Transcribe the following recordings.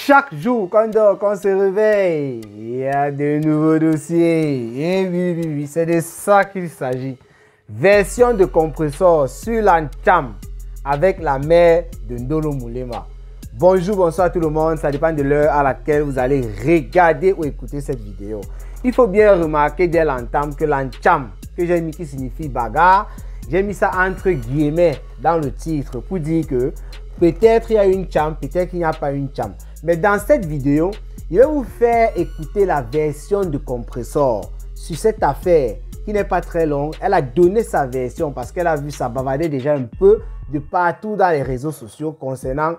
Chaque jour qu'on dort, qu'on se réveille, il y a de nouveaux dossiers. Et oui, c'est de ça qu'il s'agit. Version de compresseur sur l'Ancham avec la mère de Ndolo Moulema. Bonjour, bonsoir tout le monde. Ça dépend de l'heure à laquelle vous allez regarder ou écouter cette vidéo. Il faut bien remarquer dès l'entame que l'Ancham, que j'ai mis qui signifie bagarre, j'ai mis ça entre guillemets dans le titre pour dire que peut-être il y a une cham, peut-être qu'il n'y a pas une cham. Mais dans cette vidéo, je vais vous faire écouter la version de compresseur sur cette affaire qui n'est pas très longue. Elle a donné sa version parce qu'elle a vu ça bavarder déjà un peu de partout dans les réseaux sociaux concernant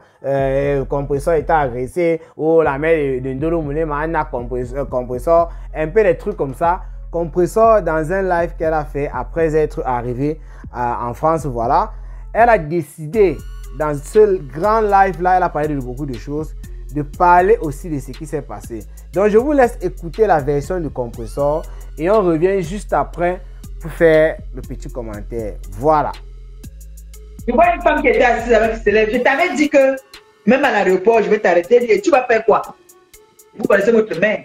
compresseur étant agressé ou la mère de Ndolo Moulema a compresseur, un peu des trucs comme ça. Compresseur dans un live qu'elle a fait après être arrivée en France, voilà. Elle a décidé dans ce grand live là, elle a parlé de beaucoup de choses, de parler aussi de ce qui s'est passé. Donc je vous laisse écouter la version du compresseur et on revient juste après pour faire le petit commentaire. Voilà. Je vois une femme qui était assise avec ses lèvres. Je t'avais dit que même à l'aéroport, je vais t'arrêter. Et tu vas faire quoi? Vous connaissez votre mère.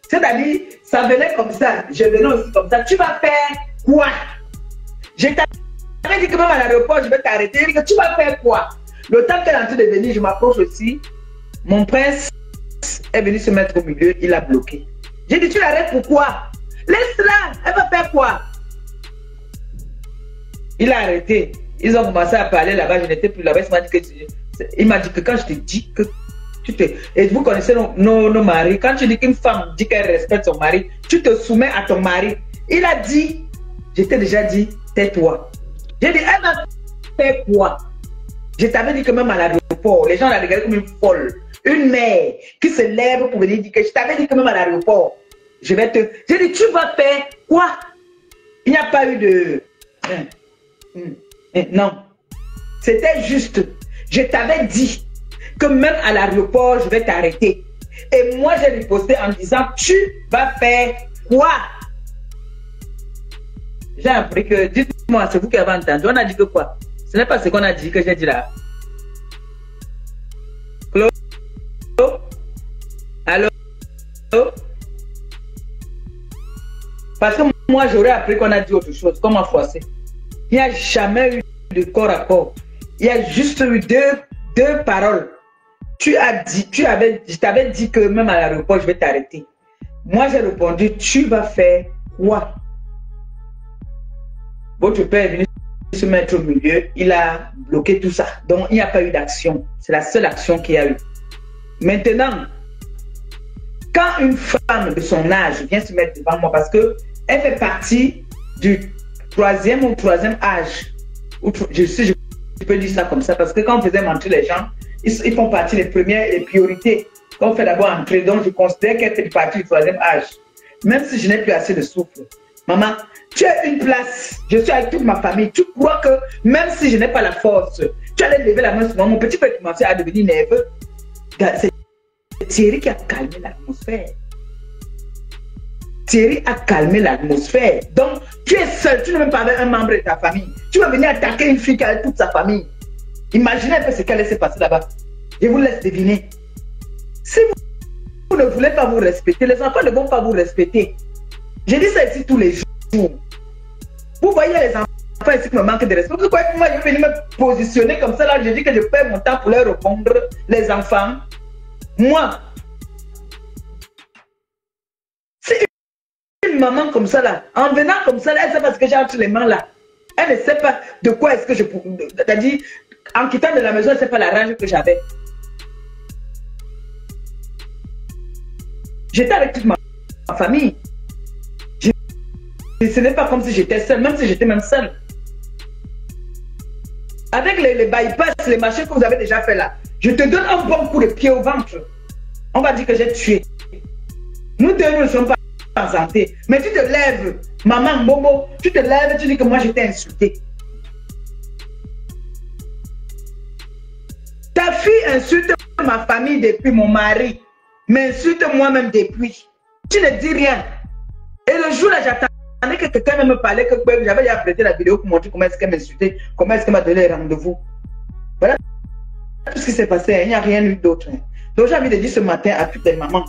C'est-à-dire, ça venait comme ça. Je venais aussi comme ça. Tu vas faire quoi? Je t'avais dit que même à l'aéroport, je vais t'arrêter. Tu vas faire quoi? Le temps qu'elle est en train de venir, je m'approche aussi. Mon prince est venu se mettre au milieu. Il a bloqué. J'ai dit, tu l'arrêtes pourquoi? Laisse-la. Elle va faire quoi? Il a arrêté. Ils ont commencé à parler là-bas. Je n'étais plus là-bas. Il m'a dit que quand je te dis que tu te... Et vous connaissez nos maris. Quand tu dis qu'une femme dit qu'elle respecte son mari, tu te soumets à ton mari. Il a dit, je t'ai déjà dit, tais-toi. J'ai dit, elle va faire quoi? Je t'avais dit que même à l'aéroport, les gens la regardaient comme une folle. Une mère qui se lève pour venir dire que je t'avais dit que même à l'aéroport, je vais te... J'ai dit, tu vas faire quoi? Il n'y a pas eu de... Non. C'était juste. Je t'avais dit que même à l'aéroport, je vais t'arrêter. Et moi, j'ai riposté en disant, tu vas faire quoi? J'ai appris que, dites-moi, c'est vous qui avez entendu. On a dit que quoi? Ce n'est pas ce qu'on a dit que j'ai dit là. Allô? Allô? Parce que moi, j'aurais appris qu'on a dit autre chose, comme en français. Il n'y a jamais eu de corps à corps. Il y a juste eu deux paroles. Tu as dit, je t'avais dit que même à l'aéroport, je vais t'arrêter. Moi, j'ai répondu, tu vas faire quoi? Votre père est venu se mettre au milieu, il a bloqué tout ça. Donc, il n'y a pas eu d'action. C'est la seule action qu'il y a eu. Maintenant, quand une femme de son âge vient se mettre devant moi, parce qu'elle fait partie du troisième âge, je peux dire ça comme ça, parce que quand on faisait mentir les gens, ils font partie des premières, les priorités. Quand on fait d'abord entrer, donc je considère qu'elle fait partie du troisième âge. Même si je n'ai plus assez de souffle. Maman, tu as une place, je suis avec toute ma famille. Tu crois que même si je n'ai pas la force, tu allais lever la main sur moi, mon petit peut commencer à devenir nerveux. C'est Thierry qui a calmé l'atmosphère. Thierry a calmé l'atmosphère. Donc, tu es seul, tu n'es même pas avec un membre de ta famille. Tu vas venir attaquer une fille qui a toute sa famille. Imaginez un peu ce qu'elle laisse passer là-bas. Je vous laisse deviner. Si vous ne voulez pas vous respecter, les enfants ne vont pas vous respecter. Je dis ça ici tous les jours. Vous voyez les enfants ici qui me manquent de respect. Pourquoi moi je vais venir me positionner comme ça là? Je dis que je perds mon temps pour leur répondre, les enfants. Moi, c'est une maman comme ça là, en venant comme ça là, elle sait pas ce que j'ai entre les mains là. Elle ne sait pas de quoi est-ce que je... C'est-à-dire, en quittant de la maison, elle ne sait pas la rage que j'avais. J'étais avec toute ma famille. Ce n'est pas comme si j'étais seule, même si j'étais même seule. Avec les bypass, les machins que vous avez déjà fait là, je te donne un bon coup de pied au ventre. On va dire que j'ai tué. Nous deux, nous ne sommes pas en santé. Mais tu te lèves, maman, Momo, tu te lèves, tu dis que moi j'étais insultée. Ta fille insulte ma famille depuis mon mari, m'insulte moi-même depuis. Tu ne dis rien. Et le jour là, j'attendais que quelqu'un me parlait, que j'avais déjà prêté la vidéo pour montrer comment est-ce qu'elle m'insultait, comment est-ce qu'elle m'a donné les rendez-vous. Voilà tout ce qui s'est passé, il n'y a rien eu d'autre. Donc j'ai envie de dire ce matin à toutes les mamans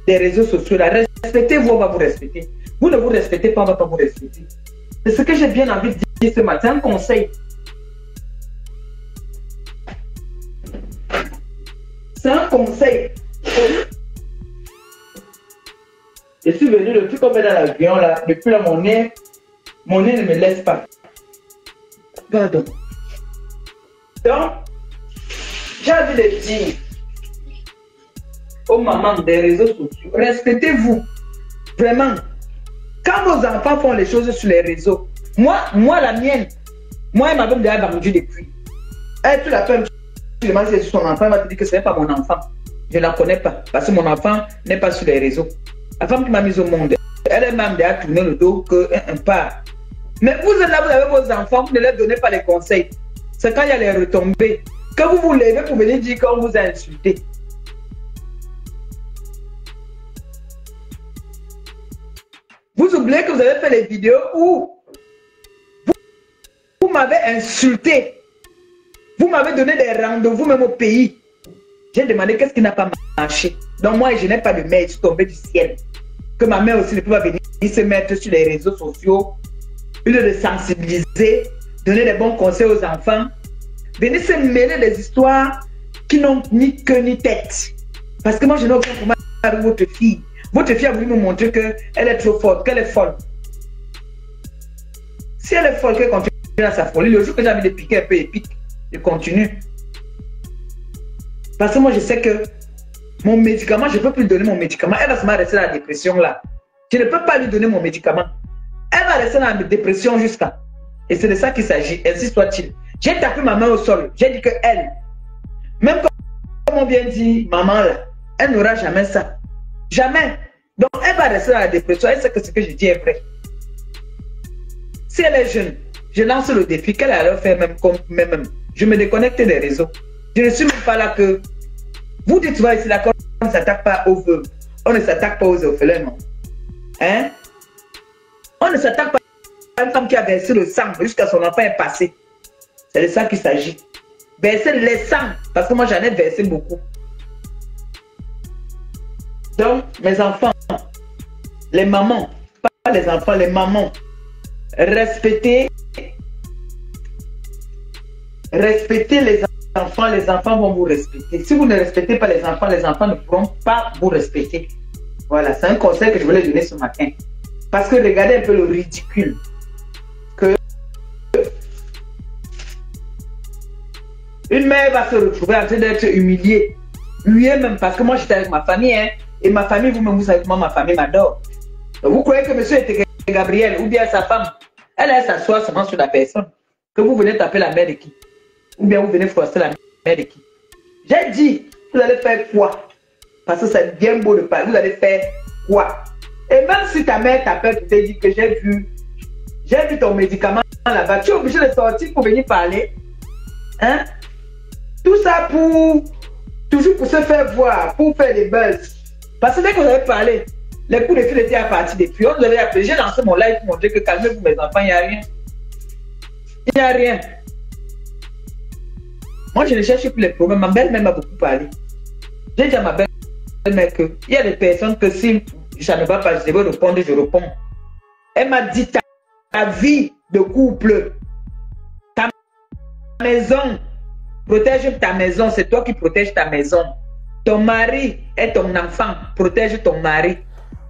des réseaux sociaux, là, respectez-vous, on va vous respecter. Vous ne vous respectez pas, on ne va pas vous respecter. C'est ce que j'ai bien envie de dire ce matin, un conseil. C'est un conseil. Je suis venu depuis qu'on est dans l'avion, là, depuis là, mon nez ne me laisse pas. Pardon. Donc, j'ai envie de dire aux mamans des réseaux sociaux, respectez-vous. Vraiment. Quand vos enfants font les choses sur les réseaux, moi la mienne, moi, elle m'avait déjà vendu depuis. Elle, tu l'appelles, tu demandes si c'est son enfant, elle va te dire que ce n'est pas mon enfant. Je ne la connais pas, parce que mon enfant n'est pas sur les réseaux. La femme qui m'a mise au monde, elle m'a déjà tourné le dos qu'un part. Mais vous êtes là, vous avez vos enfants, vous ne leur donnez pas les conseils. C'est quand il y a les retombées. Quand vous vous levez pour venir dire qu'on vous a insulté. Vous oubliez que vous avez fait les vidéos où vous m'avez insulté. Vous m'avez donné des rendez-vous même au pays. J'ai demandé qu'est-ce qui n'a pas marché. Donc moi, je n'ai pas de mère, je suis tombée du ciel. Que ma mère aussi ne peut pas venir se mettre sur les réseaux sociaux, au lieu de sensibiliser, donner des bons conseils aux enfants. Venez se mêler des histoires qui n'ont ni queue ni tête. Parce que moi, je n'ai aucun problème avec votre fille. Votre fille a voulu me montrer qu'elle est trop forte, qu'elle est folle. Si elle est folle, qu'elle continue à sa folie, le jour que j'ai envie de piquer un peu, elle pique, je continue. Parce que moi, je sais que mon médicament, je ne peux plus donner mon médicament. Elle va se rester dans la dépression là. Je ne peux pas lui donner mon médicament. Elle va rester dans la dépression jusqu'à. Et c'est de ça qu'il s'agit, ainsi soit-il. J'ai tapé ma main au sol. J'ai dit que elle, même comme on vient dire, maman là, elle n'aura jamais ça. Jamais. Donc elle va rester dans la dépression. Elle sait que ce que je dis est vrai. Si elle est jeune, je lance le défi qu'elle allait faire même. Je me déconnecte des réseaux. Je ne suis même pas là que... Vous dites, tu vois, ici, d'accord, on ne s'attaque pas aux veuves. On ne s'attaque pas aux orphelins, non. Hein? On ne s'attaque pas à une femme qui a versé le sang jusqu'à son enfant est passé. C'est de ça qu'il s'agit. Verser les sangs, parce que moi, j'en ai versé beaucoup. Donc, mes enfants, les mamans, pas les enfants, les mamans, respectez les enfants vont vous respecter. Si vous ne respectez pas les enfants ne pourront pas vous respecter. Voilà, c'est un conseil que je voulais donner ce matin. Parce que regardez un peu le ridicule que une mère va se retrouver en train d'être humiliée. Huée même, parce que moi j'étais avec ma famille, hein, et ma famille, vous-même, vous savez comment ma famille m'adore. Vous croyez que monsieur était Gabriel ou bien sa femme, elle s'assoit seulement sur la personne, que vous venez taper la mère de qui? Ou bien vous venez froisser la mère de qui? J'ai dit, vous allez faire quoi? Parce que c'est bien beau de parler, vous allez faire quoi? Et même si ta mère t'appelle pour te dire que j'ai vu ton médicament là-bas, tu es obligé de sortir pour venir parler. Hein? Tout ça toujours pour se faire voir, pour faire des buzz. Parce que dès que vous avez parlé, les coups de fil étaient à partir depuis. On vous avait appelé, j'ai lancé mon live pour montrer que calmez-vous mes enfants, il n'y a rien. Il n'y a rien. Moi, je ne cherche plus les problèmes. Ma belle-mère m'a beaucoup parlé. J'ai dit à ma belle-mère qu'il y a des personnes que si ça ne va pas, je devais répondre, je réponds. Elle m'a dit ta vie de couple, ta maison, protège ta maison, c'est toi qui protèges ta maison. Ton mari est ton enfant, protège ton mari.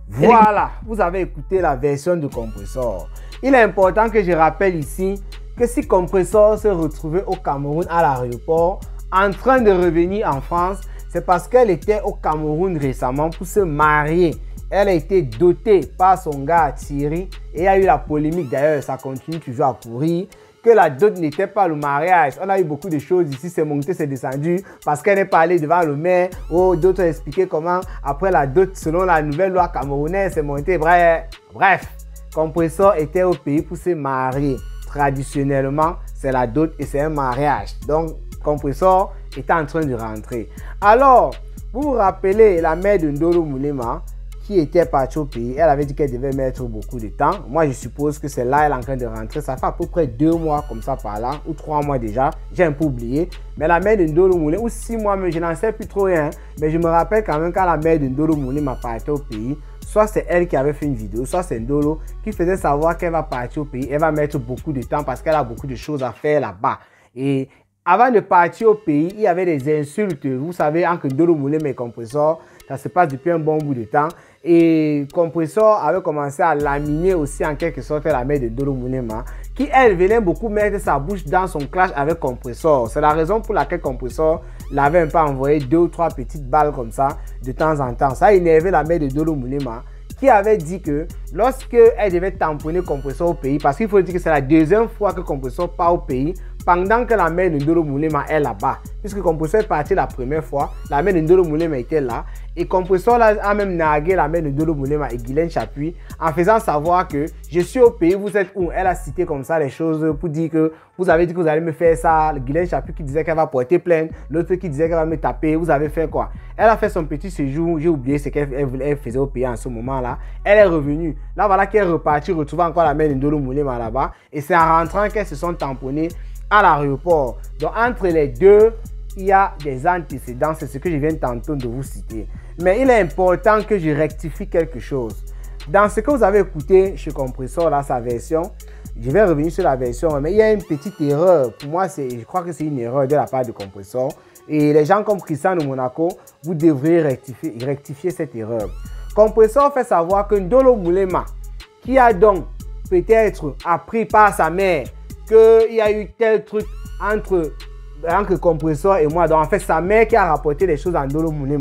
Voilà, vous avez écouté la version de Compressor. Il est important que je rappelle ici que si Compressor se retrouvait au Cameroun à l'aéroport en train de revenir en France, c'est parce qu'elle était au Cameroun récemment pour se marier. Elle a été dotée par son gars Thierry et il y a eu la polémique d'ailleurs, ça continue toujours à courir, que la dot n'était pas le mariage. On a eu beaucoup de choses ici, c'est monté, c'est descendu parce qu'elle n'est pas allée devant le maire. Oh, d'autres ont expliqué comment après la dot, selon la nouvelle loi camerounaise, c'est monté. Bref, Compressor était au pays pour se marier. Traditionnellement, c'est la dot et c'est un mariage. Donc, Compressor était en train de rentrer. Alors, vous vous rappelez la mère de Ndolo Moulema qui était partie au pays. Elle avait dit qu'elle devait mettre beaucoup de temps. Moi, je suppose que c'est là elle est en train de rentrer. Ça fait à peu près 2 mois comme ça par là, ou 3 mois déjà. J'ai un peu oublié. Mais la mère de Ndolo Moulin, ou 6 mois, mais je n'en sais plus trop rien. Mais je me rappelle quand même quand la mère de Ndolo Moulin m'a parti au pays. Soit c'est elle qui avait fait une vidéo, soit c'est Ndolo qui faisait savoir qu'elle va partir au pays. Elle va mettre beaucoup de temps parce qu'elle a beaucoup de choses à faire là-bas. Et avant de partir au pays, il y avait des insultes. Vous savez, entre Ndolo Moulin et Compressor, ça se passe depuis un bon bout de temps. Et Compressor avait commencé à laminer aussi en quelque sorte la mère de Ndolo Moulin, qui elle venait beaucoup mettre sa bouche dans son clash avec Compressor. C'est la raison pour laquelle Compressor l'avait un peu envoyé 2 ou 3 petites balles comme ça de temps en temps. Ça a énervé la mère de Ndolo Moulin, qui avait dit que lorsque elle devait tamponner Compressor au pays, parce qu'il faut dire que c'est la 2e fois que Compressor part au pays, pendant que la mère de Ndolo Moulin est là-bas. Puisque Compressor est parti la première fois, la mère de Ndolo Moulin était là. Et Compressor a même nargué la mère de Ndolo Moulin et Guylaine Chapuis en faisant savoir que je suis au pays, vous êtes où? Elle a cité comme ça les choses pour dire que vous avez dit que vous allez me faire ça. Guylaine Chapuis qui disait qu'elle va porter plainte, l'autre qui disait qu'elle va me taper. Vous avez fait quoi? Elle a fait son petit séjour, j'ai oublié ce qu'elle faisait au pays en ce moment-là. Elle est revenue. Là, voilà qu'elle est repartie, retrouver encore la mère de Ndolo Moulin là-bas. Et c'est en rentrant qu'elles se sont tamponnées à l'aéroport. Donc entre les deux, il y a des antécédents, c'est ce que je viens tantôt de vous citer. Mais il est important que je rectifie quelque chose. Dans ce que vous avez écouté chez Compressor, là, sa version, je vais revenir sur la version, mais il y a une petite erreur. Pour moi, je crois que c'est une erreur de la part de Compressor. Et les gens comme Christian de Monaco, vous devriez rectifier cette erreur. Compressor fait savoir que Ndolo Moulin, qui a donc peut-être appris par sa mère qu'il y a eu tel truc entre Compressor et moi. Donc en fait, sa mère qui a rapporté les choses à Ndolo Moulin.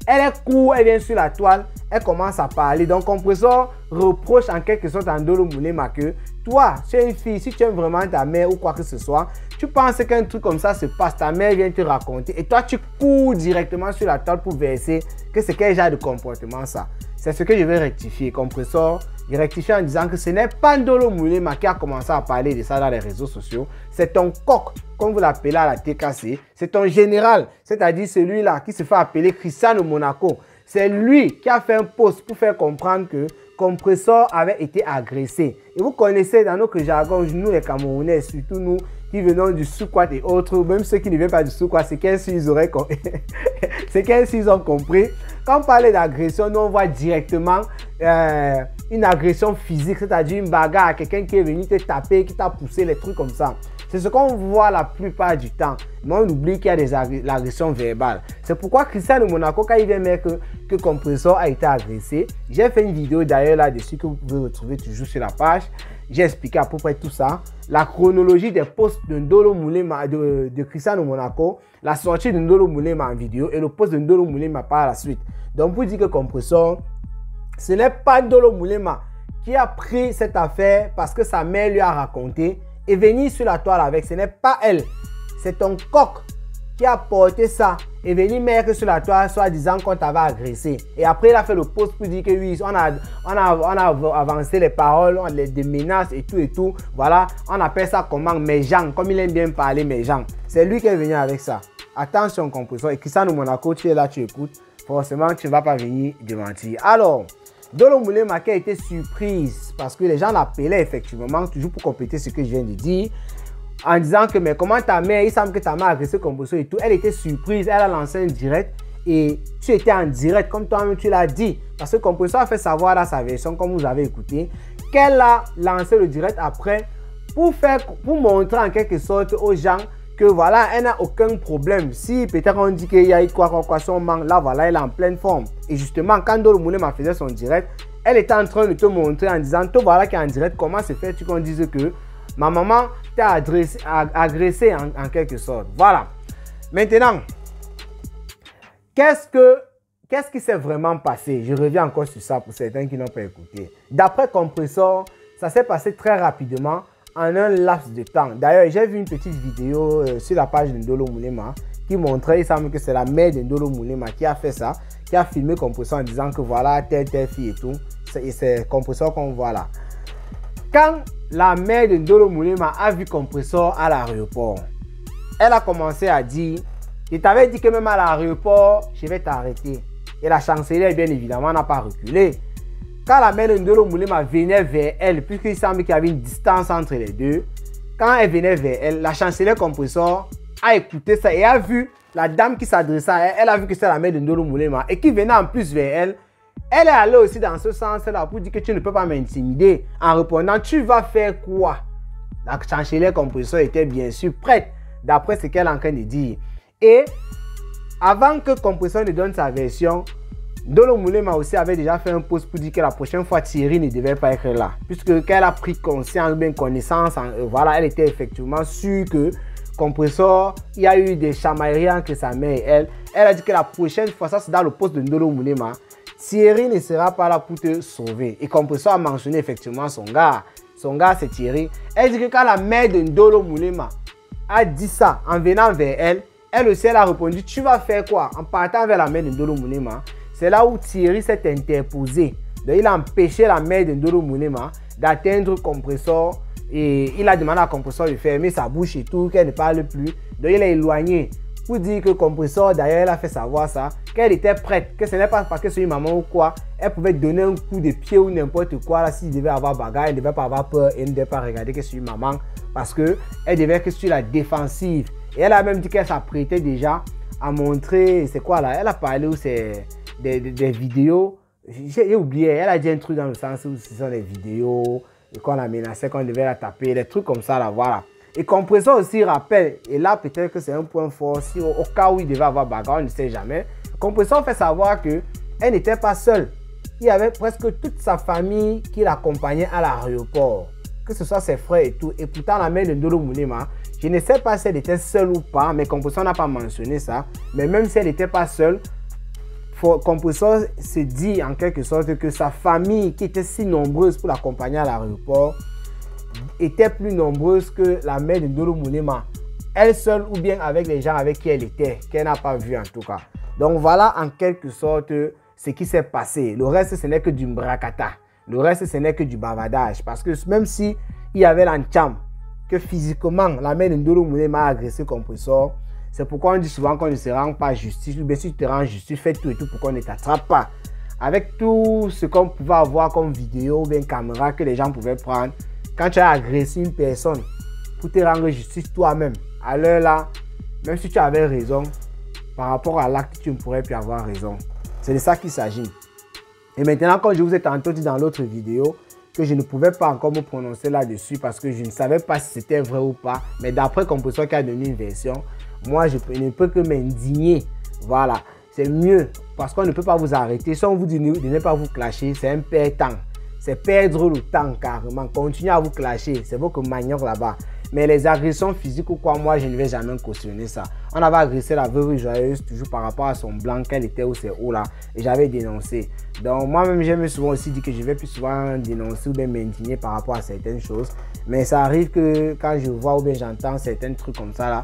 Elle est cool, elle vient sur la toile, elle commence à parler. Donc Compressor reproche en quelque sorte à Ndolo Moulin que toi, tu es une fille, si tu aimes vraiment ta mère ou quoi que ce soit, tu penses qu'un truc comme ça se passe, ta mère vient te raconter et toi tu cours directement sur la toile pour verser que c'est quel genre de comportement ça. C'est ce que je vais rectifier. Compressor, je rectifie en disant que ce n'est pas Ndolo Moulin qui a commencé à parler de ça dans les réseaux sociaux. C'est ton coq, comme vous l'appelez à la TKC. C'est ton général, c'est-à-dire celui-là qui se fait appeler Christian de Monaco. C'est lui qui a fait un post pour faire comprendre que Compressor avait été agressé. Et vous connaissez dans notre jargon, nous les Camerounais, surtout nous qui venons du Soukwat et autres, même ceux qui ne viennent pas du Soukwat, c'est qu'ils auraient compris. C'est qu'ils ont compris. Quand on parle d'agression, nous on voit directement une agression physique, c'est-à-dire une bagarre à quelqu'un qui est venu te taper, qui t'a poussé, les trucs comme ça. C'est ce qu'on voit la plupart du temps. Mais on oublie qu'il y a l'agression verbale. C'est pourquoi Christian de Monaco, quand il vient mettre que Compressor a été agressé, j'ai fait une vidéo d'ailleurs là-dessus que vous pouvez retrouver toujours sur la page. J'ai expliqué à peu près tout ça. La chronologie des posts de Ndolo Moulin de Christian de Monaco, la sortie de Ndolo Moulin en vidéo et le post de Ndolo Moulin par la suite. Donc pour dire que Compressor, ce n'est pas Ndolo Moulin qui a pris cette affaire parce que sa mère lui a raconté et venir sur la toile avec. Ce n'est pas elle. C'est ton coq qui a porté ça et venir mettre sur la toile soit disant qu'on t'avait agressé. Et après, il a fait le post pour dire que oui, on a avancé les paroles, des menaces et tout. Voilà, on appelle ça comment méchant, comme il aime bien parler méchant. C'est lui qui est venu avec ça. Attention, Compressor. Et Christian de Monaco, tu es là, tu écoutes. Forcément, tu ne vas pas venir démentir. Alors, Ndolo Moulin qui a été surprise parce que les gens l'appelaient effectivement, toujours pour compléter ce que je viens de dire, en disant que mais comment ta mère, il semble que ta mère a agressé Compressor et tout. Elle était surprise, elle a lancé un direct et tu étais en direct comme toi-même tu l'as dit. Parce que Compressor a fait savoir dans sa version, comme vous avez écouté, qu'elle a lancé le direct après pour montrer en quelque sorte aux gens que voilà, elle n'a aucun problème. Si peut-être on dit qu'il y a eu quoi, son manque, là voilà, elle est en pleine forme. Et justement, quand Ndolo Moulin faisait son direct, elle était en train de te montrer en disant, toi voilà qui est en direct, comment se fait-tu qu'on dise que ma maman t'a agressé en quelque sorte. Voilà. Maintenant, qu'est-ce qui s'est vraiment passé? Je reviens encore sur ça pour certains qui n'ont pas écouté. D'après Compressor, ça s'est passé très rapidement en un laps de temps. D'ailleurs, j'ai vu une petite vidéo sur la page de Ndolo Moulin qui montrait, il semble que c'est la mère de Ndolo Moulin qui a fait ça, qui a filmé Compressor en disant que voilà, telle fille et tout. C'est Compressor qu'on voit là. Quand la mère de Ndolo Moulin a vu Compressor à l'aéroport, elle a commencé à dire, je t'avais dit que même à l'aéroport, je vais t'arrêter. Et la chancelière, bien évidemment, n'a pas reculé. Quand la mère de Ndolo Moulema venait vers elle, puisqu'il semble qu'il y avait une distance entre les deux, quand elle venait vers elle, la chancelière compresseur a écouté ça et a vu la dame qui s'adressait à elle, elle a vu que c'est la mère de Ndolo Moulema et qui venait en plus vers elle. Elle est allée aussi dans ce sens-là pour dire que tu ne peux pas m'intimider en répondant, tu vas faire quoi? La chancelière compresseur était bien sûr prête, d'après ce qu'elle est en train de dire. Et avant que compresseur ne donne sa version, Ndolo Moulema aussi avait déjà fait un post pour dire que la prochaine fois Thierry ne devait pas être là. Puisque qu'elle a pris conscience, bien connaissance, voilà, elle était effectivement sûre que compresseur, il y a eu des chamailleries entre sa mère et elle. Elle a dit que la prochaine fois, ça c'est dans le post de Ndolo Moulema, Thierry ne sera pas là pour te sauver. Et compresseur a mentionné effectivement son gars. Son gars c'est Thierry. Elle dit que quand la mère de Ndolo Moulema a dit ça en venant vers elle, elle aussi elle a répondu, tu vas faire quoi? En partant vers la mère de Ndolo Moulema. C'est là où Thierry s'est interposé. Donc, il a empêché la mère de Ndolo Moulema d'atteindre compresseur et il a demandé à compresseur de fermer sa bouche et tout, qu'elle ne parle plus. Donc il est éloigné pour dire que compresseur, d'ailleurs, elle a fait savoir ça, qu'elle était prête, que ce n'est pas parce que c'est une maman ou quoi, elle pouvait donner un coup de pied ou n'importe quoi là, s'il devait avoir bagarre, elle ne devait pas avoir peur et ne devait pas regarder que c'est une maman parce qu'elle devait être sur la défensive. Et elle a même dit qu'elle s'apprêtait déjà à montrer, c'est quoi là, elle a parlé où c'est des vidéos, j'ai oublié, elle a dit un truc dans le sens où ce sont des vidéos, et qu'on la menaçait, qu'on devait la taper, des trucs comme ça là, voilà. Et compresseur aussi rappelle, et là peut-être que c'est un point fort, si au cas où il devait avoir bagarre, on ne sait jamais, compresseur fait savoir qu'elle n'était pas seule. Il y avait presque toute sa famille qui l'accompagnait à l'aéroport, que ce soit ses frères et tout, et pourtant la mère de Ndolo Moulema, je ne sais pas si elle était seule ou pas, mais compresseur n'a pas mentionné ça, mais même si elle n'était pas seule, compresseur se dit en quelque sorte que sa famille qui était si nombreuse pour l'accompagner à l'aéroport était plus nombreuse que la mère de Ndolo Moulema, elle seule ou bien avec les gens avec qui elle était, qu'elle n'a pas vu en tout cas. Donc voilà en quelque sorte ce qui s'est passé. Le reste ce n'est que du bracata, le reste ce n'est que du bavardage parce que même si il y avait l'entame que physiquement la mère de Ndolo Moulema a agressé compresseur, c'est pourquoi on dit souvent qu'on ne se rend pas justice, ou bien si tu te rends justice, fais tout et tout pour qu'on ne t'attrape pas. Avec tout ce qu'on pouvait avoir comme vidéo ou bien caméra que les gens pouvaient prendre, quand tu as agressé une personne pour te rendre justice toi-même, à l'heure là, même si tu avais raison, par rapport à l'acte, tu ne pourrais plus avoir raison. C'est de ça qu'il s'agit. Et maintenant, quand je vous ai tantôt dit dans l'autre vidéo que je ne pouvais pas encore me prononcer là-dessus parce que je ne savais pas si c'était vrai ou pas, mais d'après compresseur qui a donné une version, moi, je ne peux que m'indigner. Voilà. C'est mieux parce qu'on ne peut pas vous arrêter. Si on vous dit de ne pas vous clasher, c'est un perdre-temps. C'est perdre le temps carrément. Continuez à vous clasher. C'est votre manioc là-bas. Mais les agressions physiques ou quoi, moi, je ne vais jamais cautionner ça. On avait agressé la veuve joyeuse toujours par rapport à son blanc, qu'elle était où c'est où là. Et j'avais dénoncé. Donc, moi-même, j'aime souvent aussi dire que je vais plus souvent dénoncer ou bien m'indigner par rapport à certaines choses. Mais ça arrive que quand je vois ou bien j'entends certains trucs comme ça là,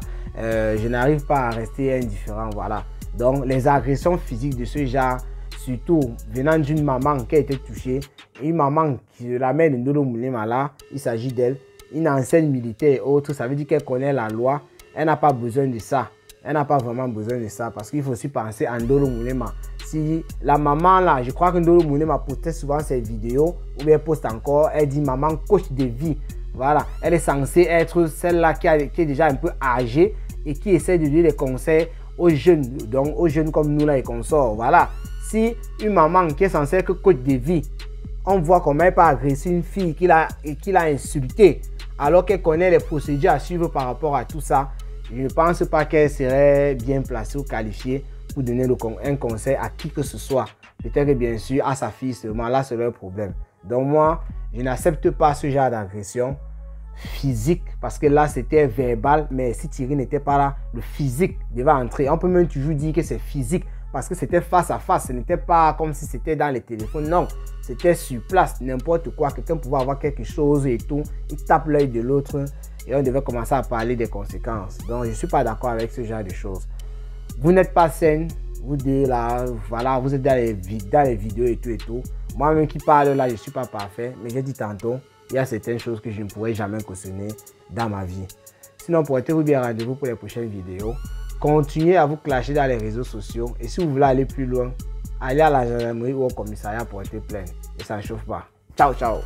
je n'arrive pas à rester indifférent, voilà. Donc, les agressions physiques de ce genre, surtout venant d'une maman qui a été touchée, une maman qui la mère de Ndolo Moulema là, il s'agit d'elle, une ancienne militaire et autres, ça veut dire qu'elle connaît la loi, elle n'a pas besoin de ça, elle n'a pas vraiment besoin de ça, parce qu'il faut aussi penser à Ndolo Moulema. Si la maman là, je crois que Ndolo Moulema poste souvent ses vidéos, ou bien poste encore, elle dit maman coach de vie. Voilà, elle est censée être celle-là qui est déjà un peu âgée et qui essaie de donner des conseils aux jeunes, donc aux jeunes comme nous là et consorts. Voilà, si une maman qui est censée être coach de vie, on voit comment elle peut agresser une fille qui l'a insultée alors qu'elle connaît les procédures à suivre par rapport à tout ça, je ne pense pas qu'elle serait bien placée ou qualifiée pour donner un conseil à qui que ce soit. Peut-être bien sûr à sa fille seulement, là c'est leur problème. Donc moi, je n'accepte pas ce genre d'agression physique parce que là c'était verbal, mais si Thierry n'était pas là, le physique devait entrer. On peut même toujours dire que c'est physique parce que c'était face à face, ce n'était pas comme si c'était dans les téléphones, non, c'était sur place, n'importe quoi, quelqu'un pouvait avoir quelque chose et tout, il tape l'œil de l'autre et on devait commencer à parler des conséquences. Donc je ne suis pas d'accord avec ce genre de choses. Vous n'êtes pas saine, vous dites là, voilà, vous êtes dans les vidéos et tout. Moi-même qui parle là, je ne suis pas parfait, mais j'ai dit tantôt, il y a certaines choses que je ne pourrais jamais cautionner dans ma vie. Sinon, portez-vous bien rendez-vous pour les prochaines vidéos. Continuez à vous clasher dans les réseaux sociaux. Et si vous voulez aller plus loin, aller à la gendarmerie ou au commissariat porter plainte. Et ça ne chauffe pas. Ciao, ciao.